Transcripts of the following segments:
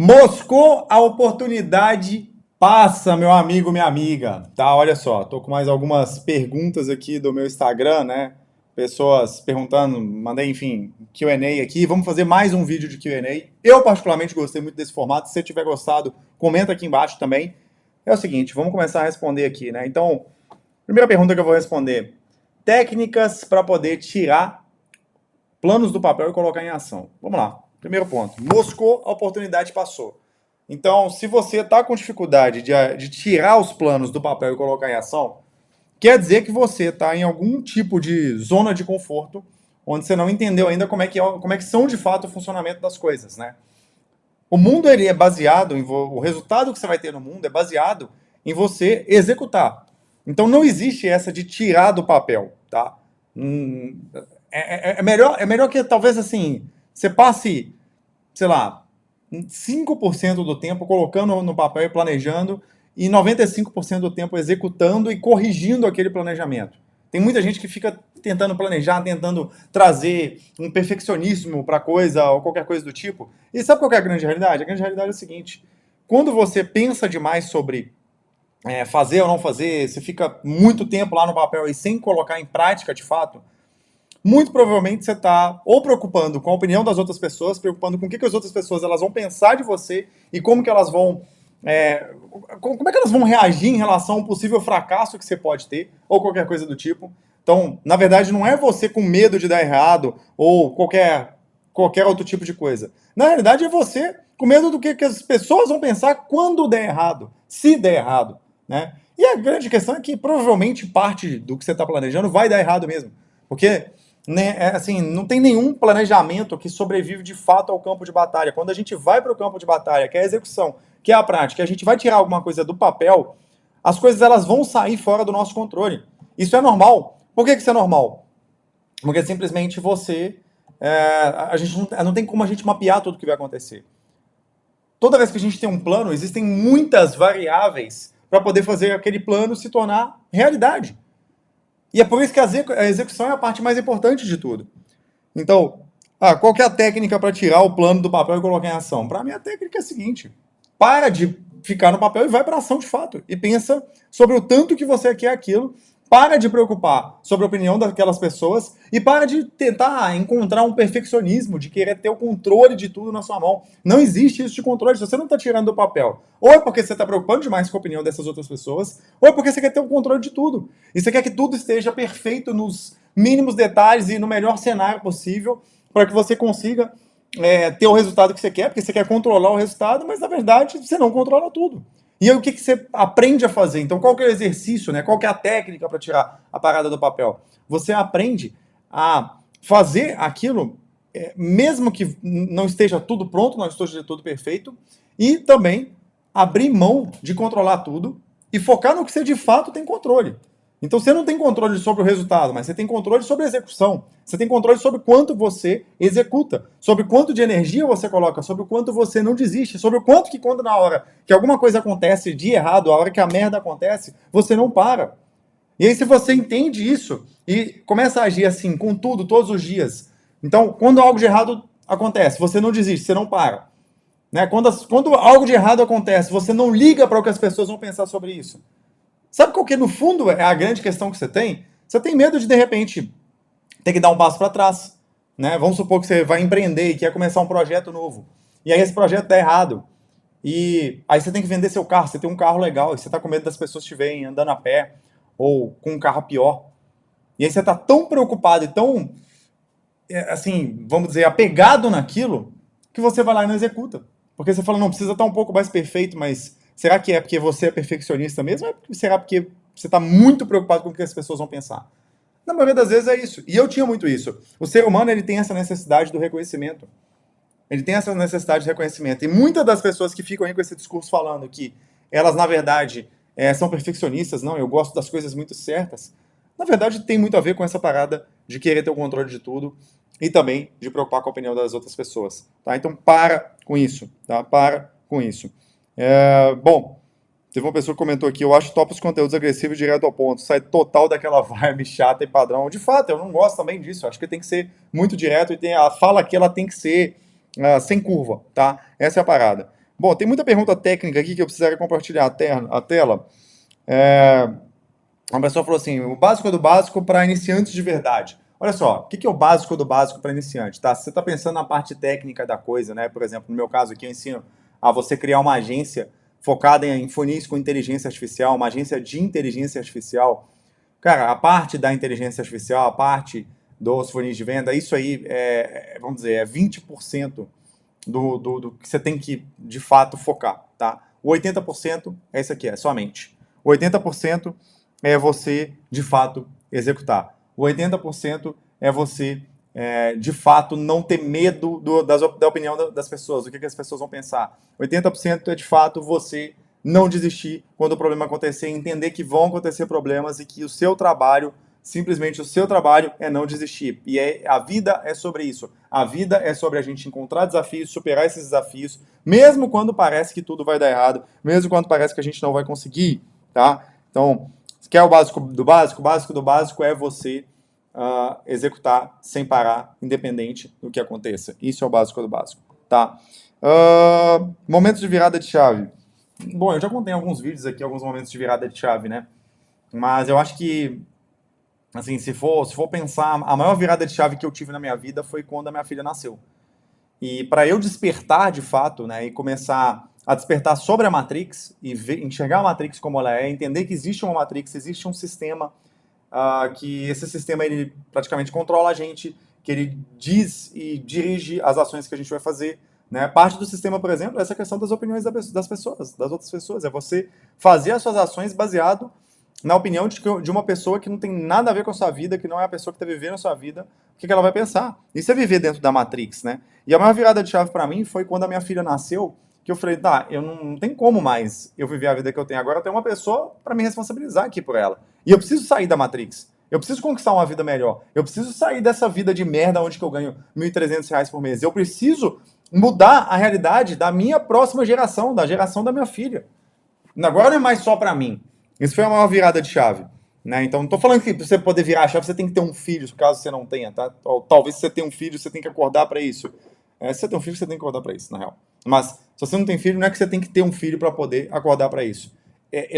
Moscou, a oportunidade passa, meu amigo, minha amiga. Tá, olha só, tô com mais algumas perguntas aqui do meu Instagram, né? Pessoas perguntando, mandei, enfim, Q&A aqui. Vamos fazer mais um vídeo de Q&A. Eu, particularmente, gostei muito desse formato. Se você tiver gostado, comenta aqui embaixo também. É o seguinte, vamos começar a responder aqui, né? Então, primeira pergunta que eu vou responder. Técnicas para poder tirar planos do papel e colocar em ação. Vamos lá. Primeiro ponto. Moscou, a oportunidade passou. Então, se você está com dificuldade de tirar os planos do papel e colocar em ação, quer dizer que você está em algum tipo de zona de conforto, onde você não entendeu ainda como é que são de fato o funcionamento das coisas, né? O mundo ele é baseado o resultado que você vai ter no mundo é baseado em você executar. Então não existe essa de tirar do papel, tá? Hum, é melhor que talvez assim, você passe, sei lá, 5% do tempo colocando no papel e planejando, e 95% do tempo executando e corrigindo aquele planejamento. Tem muita gente que fica tentando planejar, tentando trazer um perfeccionismo para coisa ou qualquer coisa do tipo. E sabe qual é a grande realidade? A grande realidade é o seguinte: quando você pensa demais sobre fazer ou não fazer, você fica muito tempo lá no papel e sem colocar em prática de fato, muito provavelmente você está ou preocupando com a opinião das outras pessoas, preocupando com o que as outras pessoas elas vão pensar de você e como que elas vão como é que elas vão reagir em relação a um possível fracasso que você pode ter ou qualquer coisa do tipo. Então, na verdade, não é você com medo de dar errado ou qualquer outro tipo de coisa. Na realidade, é você com medo do que as pessoas vão pensar quando der errado, se der errado, né? E a grande questão é que provavelmente parte do que você está planejando vai dar errado mesmo, porque né, assim, não tem nenhum planejamento que sobrevive de fato ao campo de batalha. Quando a gente vai para o campo de batalha, que é a execução, que é a prática, a gente vai tirar alguma coisa do papel, as coisas elas vão sair fora do nosso controle. Isso é normal. Por que isso é normal? Porque simplesmente a gente não tem como a gente mapear tudo o que vai acontecer. Toda vez que a gente tem um plano, existem muitas variáveis para poder fazer aquele plano se tornar realidade. E é por isso que a execução é a parte mais importante de tudo. Então, qual que é a técnica para tirar o plano do papel e colocar em ação? Para mim, a técnica é a seguinte: para de ficar no papel e vai para a ação de fato. E pensa sobre o tanto que você quer aquilo. Para de preocupar sobre a opinião daquelas pessoas e para de tentar encontrar um perfeccionismo, de querer ter o controle de tudo na sua mão. Não existe isso de controle. Se você não está tirando do papel, ou é porque você está preocupando demais com a opinião dessas outras pessoas, ou é porque você quer ter o controle de tudo. E você quer que tudo esteja perfeito nos mínimos detalhes e no melhor cenário possível para que você consiga ter o resultado que você quer, porque você quer controlar o resultado, mas na verdade você não controla tudo. E aí o que você aprende a fazer? Então qual que é o exercício, né? Qual que é a técnica para tirar a parada do papel? Você aprende a fazer aquilo, mesmo que não esteja tudo pronto, não esteja tudo perfeito, e também abrir mão de controlar tudo e focar no que você de fato tem controle. Então você não tem controle sobre o resultado, mas você tem controle sobre a execução. Você tem controle sobre quanto você executa, sobre quanto de energia você coloca, sobre o quanto você não desiste, sobre o quanto que quando na hora que alguma coisa acontece de errado, a hora que a merda acontece, você não para. E aí se você entende isso e começa a agir assim com tudo, todos os dias, então quando algo de errado acontece, você não desiste, você não para. Né? Quando algo de errado acontece, você não liga para o que as pessoas vão pensar sobre isso. Sabe qual que no fundo é a grande questão que você tem? Você tem medo de repente ter que dar um passo para trás, né? Vamos supor que você vai empreender e quer começar um projeto novo. E aí esse projeto tá errado. E aí você tem que vender seu carro, você tem um carro legal, e você tá com medo das pessoas te verem andando a pé ou com um carro pior. E aí você tá tão preocupado e tão assim, vamos dizer, apegado naquilo, que você vai lá e não executa. Porque você fala, não, precisa estar um pouco mais perfeito, mas será que é porque você é perfeccionista mesmo? Ou será porque você está muito preocupado com o que as pessoas vão pensar? Na maioria das vezes é isso. E eu tinha muito isso. O ser humano ele tem essa necessidade do reconhecimento. Ele tem essa necessidade de reconhecimento. E muitas das pessoas que ficam aí com esse discurso falando que elas, na verdade, são perfeccionistas, não, eu gosto das coisas muito certas, na verdade tem muito a ver com essa parada de querer ter o controle de tudo e também de preocupar com a opinião das outras pessoas. Tá? Então para com isso. Tá? Para com isso. Bom, teve uma pessoa que comentou aqui, eu acho top os conteúdos agressivos direto ao ponto, sai total daquela vibe chata e padrão. De fato, eu não gosto também disso, eu acho que tem que ser muito direto e a fala aqui ela tem que ser sem curva, tá? Essa é a parada. Bom, tem muita pergunta técnica aqui que eu precisaria compartilhar a tela. É, uma pessoa falou assim, o básico do básico para iniciantes de verdade. Olha só, o que é o básico do básico para iniciante? Tá? Se você está pensando na parte técnica da coisa, né? Por exemplo, no meu caso aqui, eu ensino a você criar uma agência focada em funis com inteligência artificial, uma agência de inteligência artificial. Cara, a parte da inteligência artificial, a parte dos funis de venda, isso aí vamos dizer, é 20% do que você tem que, de fato, focar, tá? O 80% é isso aqui, é somente. O 80% é você, de fato, executar. O 80% é você, de fato, não ter medo da opinião das pessoas, do que as pessoas vão pensar. 80% é, de fato, você não desistir quando o problema acontecer, entender que vão acontecer problemas e que o seu trabalho, simplesmente o seu trabalho é não desistir. E a vida é sobre isso. A vida é sobre a gente encontrar desafios, superar esses desafios, mesmo quando parece que tudo vai dar errado, mesmo quando parece que a gente não vai conseguir, tá? Então, quer o básico do básico? O básico do básico é você executar sem parar, independente do que aconteça. Isso é o básico do básico, tá? Momentos de virada de chave. Bom, eu já contei alguns vídeos aqui, alguns momentos de virada de chave, né? Mas eu acho que, assim, se for pensar, a maior virada de chave que eu tive na minha vida foi quando a minha filha nasceu. E para eu despertar, de fato, né, e começar a despertar sobre a Matrix, e enxergar a Matrix como ela é, entender que existe uma Matrix, existe um sistema, que esse sistema, ele praticamente controla a gente, que ele diz e dirige as ações que a gente vai fazer, né? Parte do sistema, por exemplo, é essa questão das opiniões das pessoas, das outras pessoas. É você fazer as suas ações baseado na opinião de uma pessoa que não tem nada a ver com a sua vida, que não é a pessoa que está vivendo a sua vida, o que ela vai pensar. Isso é viver dentro da Matrix, né? E a maior virada de chave para mim foi quando a minha filha nasceu, que eu falei, tá, eu não tem como mais eu viver a vida que eu tenho agora, eu tenho uma pessoa para me responsabilizar aqui por ela. E eu preciso sair da Matrix. Eu preciso conquistar uma vida melhor. Eu preciso sair dessa vida de merda onde que eu ganho R$ 1.300 por mês. Eu preciso mudar a realidade da minha próxima geração, da geração da minha filha. Agora não é mais só para mim. Isso foi a maior virada de chave. Né? Então, não estou falando que para você poder virar a chave, você tem que ter um filho, caso você não tenha, tá? Ou talvez se você tenha um filho, você tem que acordar para isso. Se você tem um filho, você tem que acordar para isso, na real. Mas, se você não tem filho, não é que você tem que ter um filho para poder acordar para isso.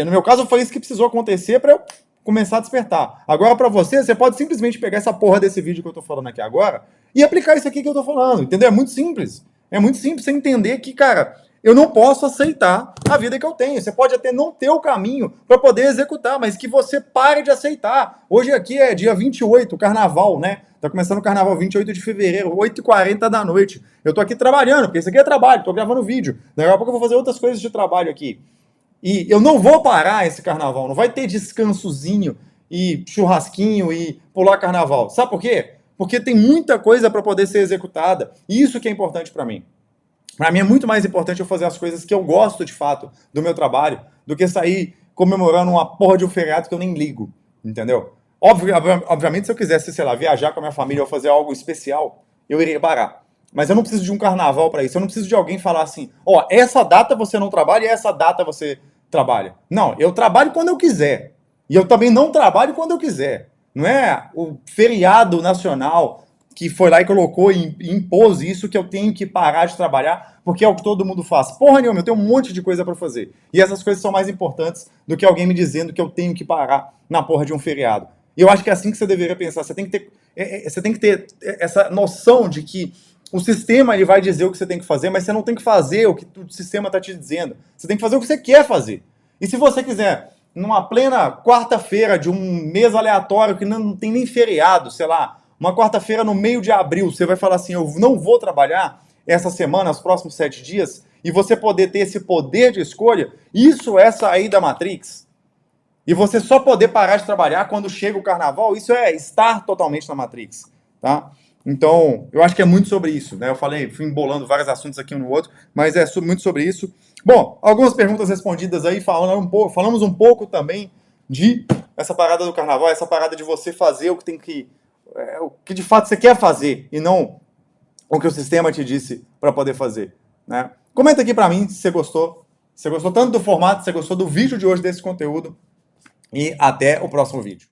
No meu caso, foi isso que precisou acontecer para eu começar a despertar. Agora, para você pode simplesmente pegar essa porra desse vídeo que eu tô falando aqui agora e aplicar isso aqui que eu tô falando, entendeu? É muito simples. É muito simples você entender que, cara, eu não posso aceitar a vida que eu tenho. Você pode até não ter o caminho para poder executar, mas que você pare de aceitar. Hoje aqui é dia 28, carnaval, né? Tá começando o carnaval, 28 de fevereiro, 8h40 da noite. Eu tô aqui trabalhando, porque isso aqui é trabalho, tô gravando vídeo. Daqui a pouco eu vou fazer outras coisas de trabalho aqui. E eu não vou parar esse carnaval, não vai ter descansozinho e churrasquinho e pular carnaval. Sabe por quê? Porque tem muita coisa para poder ser executada. E isso que é importante para mim. Para mim é muito mais importante eu fazer as coisas que eu gosto de fato do meu trabalho do que sair comemorando uma porra de um feriado que eu nem ligo. Entendeu? Obviamente, se eu quisesse, sei lá, viajar com a minha família ou fazer algo especial, eu iria parar. Mas eu não preciso de um carnaval para isso. Eu não preciso de alguém falar assim, ó, essa data você não trabalha e essa data você trabalha. Não, eu trabalho quando eu quiser. E eu também não trabalho quando eu quiser. Não é o feriado nacional que foi lá e colocou e impôs isso que eu tenho que parar de trabalhar porque é o que todo mundo faz. Porra nenhuma, eu tenho um monte de coisa para fazer. E essas coisas são mais importantes do que alguém me dizendo que eu tenho que parar na porra de um feriado. E eu acho que é assim que você deveria pensar. Você tem que ter essa noção de que o sistema ele vai dizer o que você tem que fazer, mas você não tem que fazer o que o sistema está te dizendo. Você tem que fazer o que você quer fazer. E se você quiser, numa plena quarta-feira de um mês aleatório que não tem nem feriado, sei lá, uma quarta-feira no meio de abril, você vai falar assim, eu não vou trabalhar essa semana, os próximos 7 dias, e você poder ter esse poder de escolha, isso é sair da Matrix. E você só poder parar de trabalhar quando chega o carnaval, isso é estar totalmente na Matrix, tá? Então, eu acho que é muito sobre isso, né? Eu fui embolando vários assuntos aqui um no outro, mas é muito sobre isso. Bom, algumas perguntas respondidas aí, falamos um pouco também de essa parada do carnaval, essa parada de você fazer o que de fato você quer fazer e não o que o sistema te disse para poder fazer, né? Comenta aqui para mim se você gostou. Se você gostou tanto do formato, se você gostou do vídeo de hoje, desse conteúdo. E até o próximo vídeo.